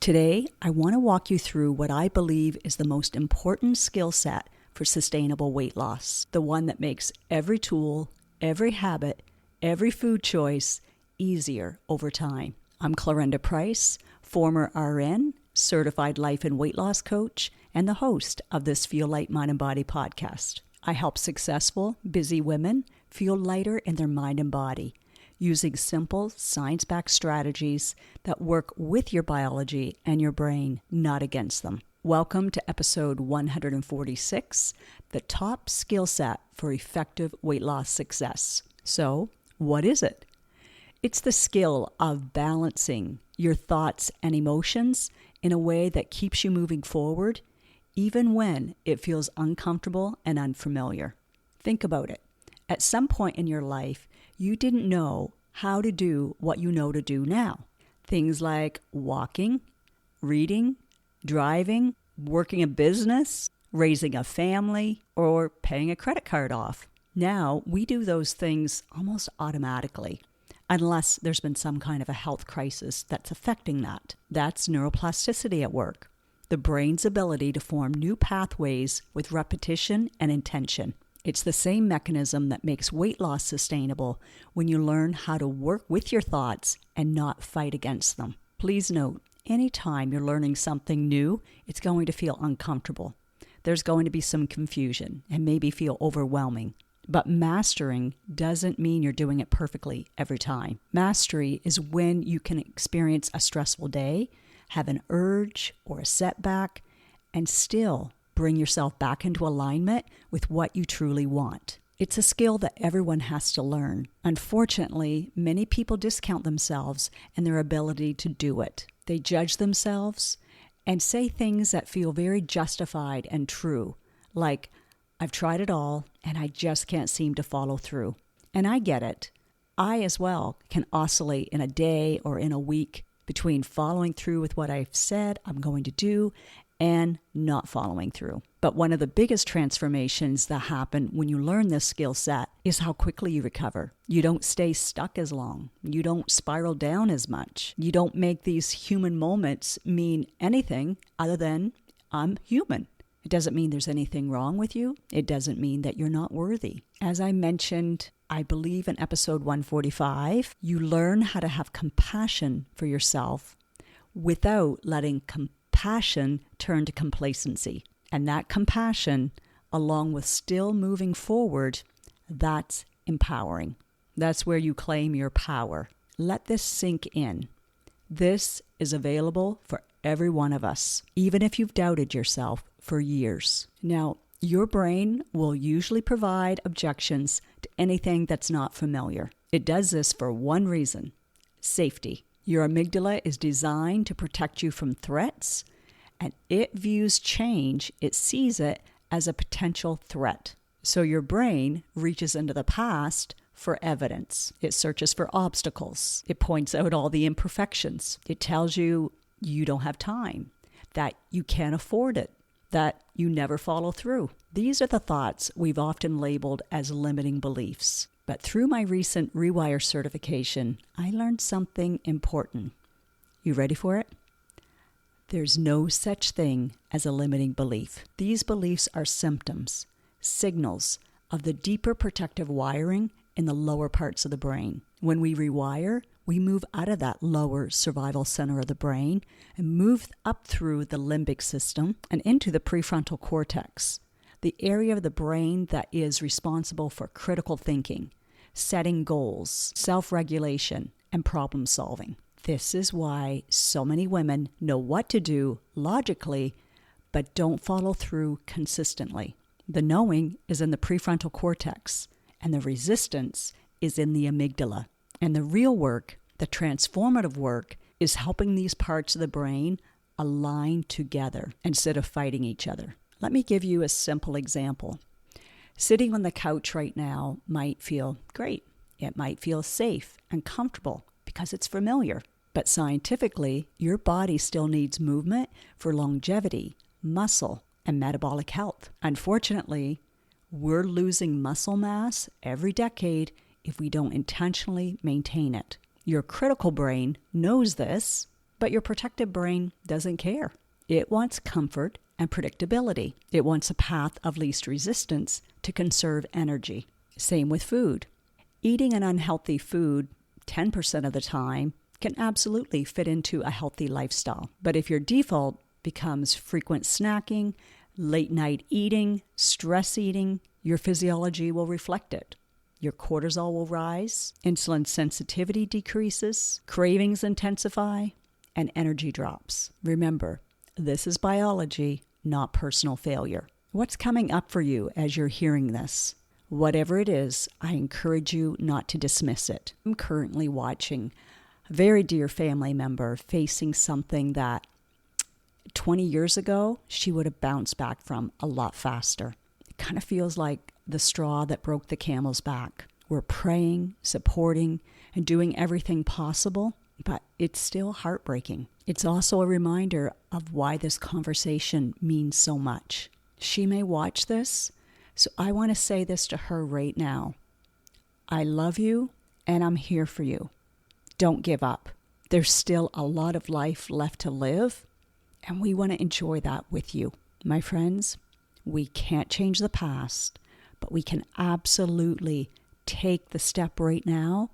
Today, I want to walk you through what I believe is the most important skill set for sustainable weight loss, the one that makes every tool, every habit, every food choice easier over time. I'm Clarenda Price, former RN, certified life and weight loss coach, and the host of this Feel Light Mind and Body podcast. I help successful, busy women feel lighter in their mind and body, using simple, science-backed strategies that work with your biology and your brain, not against them. Welcome to episode 146, the top skill set for effective weight loss success. So, what is it? It's the skill of balancing your thoughts and emotions in a way that keeps you moving forward, even when it feels uncomfortable and unfamiliar. Think about it. At some point in your life, you didn't know how to do what you know to do now. Things like walking, reading, driving, working a business, raising a family, or paying a credit card off. Now, we do those things almost automatically, unless there's been some kind of a health crisis that's affecting that. That's neuroplasticity at work, the brain's ability to form new pathways with repetition and intention. It's the same mechanism that makes weight loss sustainable when you learn how to work with your thoughts and not fight against them. Please note, anytime you're learning something new, it's going to feel uncomfortable. There's going to be some confusion and maybe feel overwhelming. But mastering doesn't mean you're doing it perfectly every time. Mastery is when you can experience a stressful day, have an urge or a setback, and still bring yourself back into alignment with what you truly want. It's a skill that everyone has to learn. Unfortunately, many people discount themselves and their ability to do it. They judge themselves and say things that feel very justified and true, like, I've tried it all and I just can't seem to follow through. And I get it. I as well can oscillate in a day or in a week between following through with what I've said I'm going to do and not following through. But one of the biggest transformations that happen when you learn this skill set is how quickly you recover. You don't stay stuck as long. You don't spiral down as much. You don't make these human moments mean anything other than I'm human. It doesn't mean there's anything wrong with you. It doesn't mean that you're not worthy. As I mentioned, I believe in episode 145, you learn how to have compassion for yourself without letting compassion turn to complacency. And that compassion, along with still moving forward, that's empowering. That's where you claim your power. Let this sink in. This is available for every one of us, even if you've doubted yourself for years. Now, your brain will usually provide objections to anything that's not familiar. It does this for one reason: safety. Your amygdala is designed to protect you from threats, and it views change, it sees it as a potential threat. So your brain reaches into the past for evidence. It searches for obstacles. It points out all the imperfections. It tells you you don't have time, that you can't afford it, that you never follow through. These are the thoughts we've often labeled as limiting beliefs. But through my recent Rewire certification, I learned something important. You ready for it? There's no such thing as a limiting belief. These beliefs are symptoms, signals of the deeper protective wiring in the lower parts of the brain. When we rewire, we move out of that lower survival center of the brain and move up through the limbic system and into the prefrontal cortex, the area of the brain that is responsible for critical thinking, setting goals, self-regulation, and problem solving. This is why so many women know what to do logically, but don't follow through consistently. The knowing is in the prefrontal cortex, and the resistance is in the amygdala. And the real work, the transformative work, is helping these parts of the brain align together instead of fighting each other. Let me give you a simple example. Sitting on the couch right now might feel great. It might feel safe and comfortable because it's familiar. But scientifically, your body still needs movement for longevity, muscle, and metabolic health. Unfortunately, we're losing muscle mass every decade if we don't intentionally maintain it. Your critical brain knows this, But your protective brain doesn't care. It wants comfort and predictability. It wants a path of least resistance to conserve energy. Same with food. Eating an unhealthy food 10% of the time can absolutely fit into a healthy lifestyle. But if your default becomes frequent snacking, late night eating, stress eating, your physiology will reflect it. Your cortisol will rise, insulin sensitivity decreases, cravings intensify, and energy drops. Remember, this is biology, not personal failure. What's coming up for you as you're hearing this? Whatever it is, I encourage you not to dismiss it. I'm currently watching a very dear family member facing something that 20 years ago, she would have bounced back from a lot faster. It kind of feels like the straw that broke the camel's back. We're praying, supporting, and doing everything possible, but it's still heartbreaking. It's also a reminder of why this conversation means so much. She may watch this, so I want to say this to her right now. I love you, and I'm here for you. Don't give up. There's still a lot of life left to live, and we want to enjoy that with you. My friends, we can't change the past, but we can absolutely take the step right now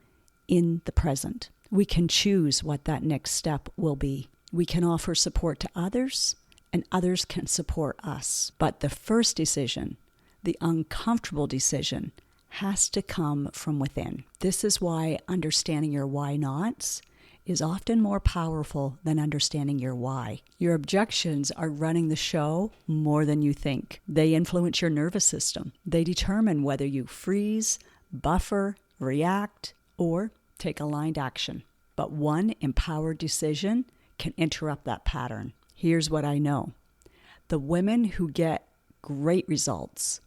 in the present. We can choose what that next step will be. We can offer support to others, and others can support us. But the first decision, the uncomfortable decision, has to come from within. This is why understanding your why nots is often more powerful than understanding your why. Your objections are running the show more than you think. They influence your nervous system. They determine whether you freeze, buffer, react, or take aligned action. But one empowered decision can interrupt that pattern. Here's what I know. The women who get great results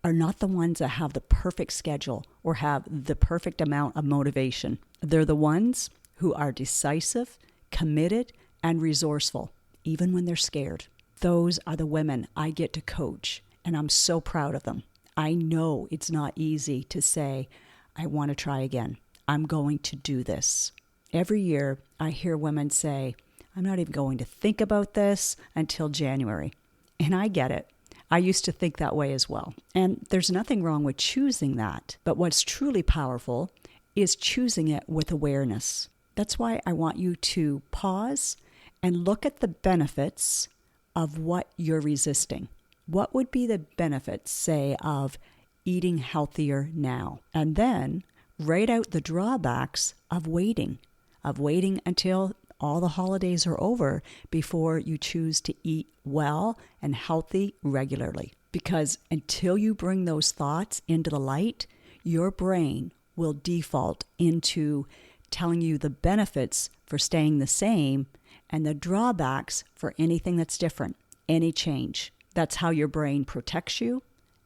are not the ones that have the perfect schedule or have the perfect amount of motivation. They're the ones who are decisive, committed, and resourceful, even when they're scared. Those are the women I get to coach, and I'm so proud of them. I know it's not easy to say, I want to try again. I'm going to do this. Every year, I hear women say, I'm not even going to think about this until January. And I get it. I used to think that way as well. And there's nothing wrong with choosing that. But what's truly powerful is choosing it with awareness. That's why I want you to pause and look at the benefits of what you're resisting. What would be the benefits, say, of eating healthier now? And then write out the drawbacks of waiting until all the holidays are over before you choose to eat well and healthy regularly. Because until you bring those thoughts into the light, your brain will default into telling you the benefits for staying the same and the drawbacks for anything that's different, any change. That's how your brain protects you,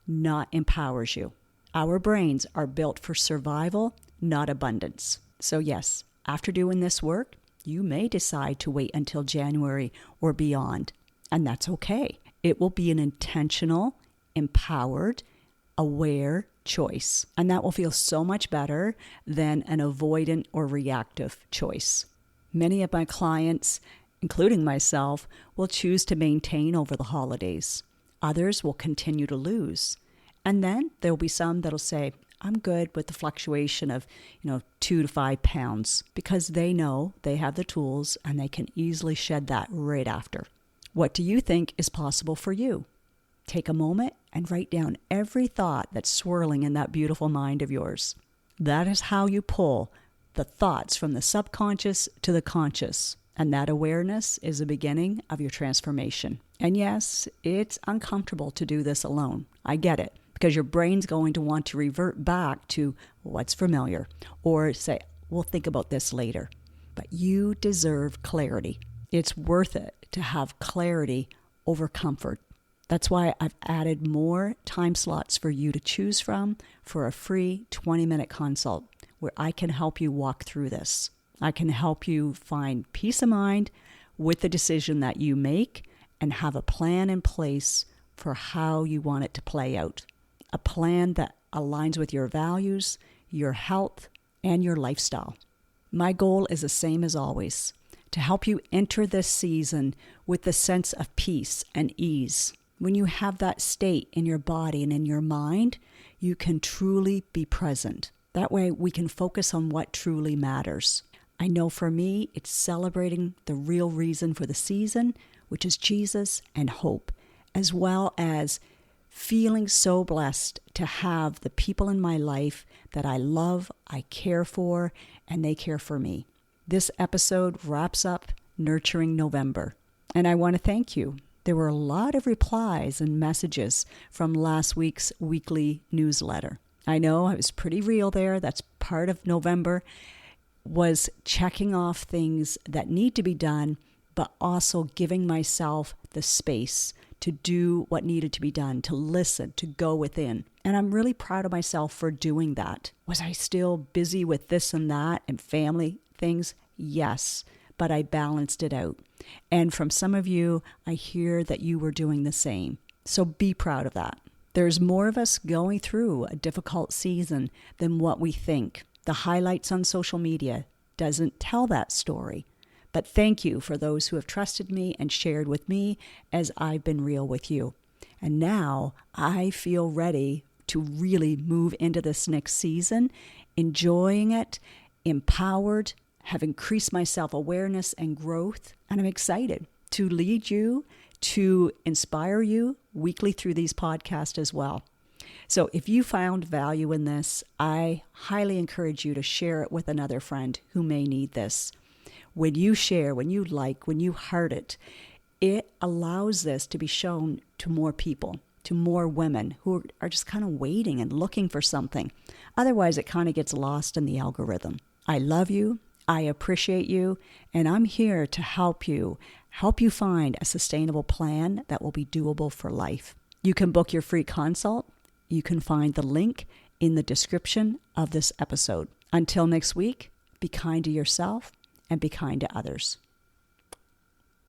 not empowers you. Our brains are built for survival, not abundance. So yes, after doing this work, you may decide to wait until January or beyond, and that's okay. It will be an intentional, empowered, aware choice, and that will feel so much better than an avoidant or reactive choice. Many of my clients, including myself, will choose to maintain over the holidays. Others will continue to lose. And then there'll be some that'll say, I'm good with the fluctuation of, 2 to 5 pounds, because they know they have the tools and they can easily shed that right after. What do you think is possible for you? Take a moment and write down every thought that's swirling in that beautiful mind of yours. That is how you pull the thoughts from the subconscious to the conscious. And that awareness is the beginning of your transformation. And yes, it's uncomfortable to do this alone. I get it, because your brain's going to want to revert back to what's familiar or say, we'll think about this later. But you deserve clarity. It's worth it to have clarity over comfort. That's why I've added more time slots for you to choose from for a free 20-minute consult where I can help you walk through this. I can help you find peace of mind with the decision that you make and have a plan in place for how you want it to play out. A plan that aligns with your values, your health, and your lifestyle. My goal is the same as always, to help you enter this season with the sense of peace and ease. When you have that state in your body and in your mind, you can truly be present. That way we can focus on what truly matters. I know for me, it's celebrating the real reason for the season, which is Jesus and hope, as well as feeling so blessed to have the people in my life that I love, I care for, and they care for me. This episode wraps up Nurturing November, and I want to thank you. There were a lot of replies and messages from last week's weekly newsletter. I know I was pretty real there. That's part of November, was checking off things that need to be done, but also giving myself the space to do what needed to be done, to listen, to go within. And I'm really proud of myself for doing that. Was I still busy with this and that and family things? Yes, but I balanced it out. And from some of you, I hear that you were doing the same. So be proud of that. There's more of us going through a difficult season than what we think. The highlights on social media doesn't tell that story. But thank you for those who have trusted me and shared with me as I've been real with you. And now I feel ready to really move into this next season, enjoying it, empowered, have increased my self-awareness and growth. And I'm excited to lead you, to inspire you weekly through these podcasts as well. So if you found value in this, I highly encourage you to share it with another friend who may need this. When you share, when you like, when you heart it, it allows this to be shown to more people, to more women who are just kind of waiting and looking for something. Otherwise, it kind of gets lost in the algorithm. I love you. I appreciate you. And I'm here to help you find a sustainable plan that will be doable for life. You can book your free consult. You can find the link in the description of this episode. Until next week, be kind to yourself and be kind to others.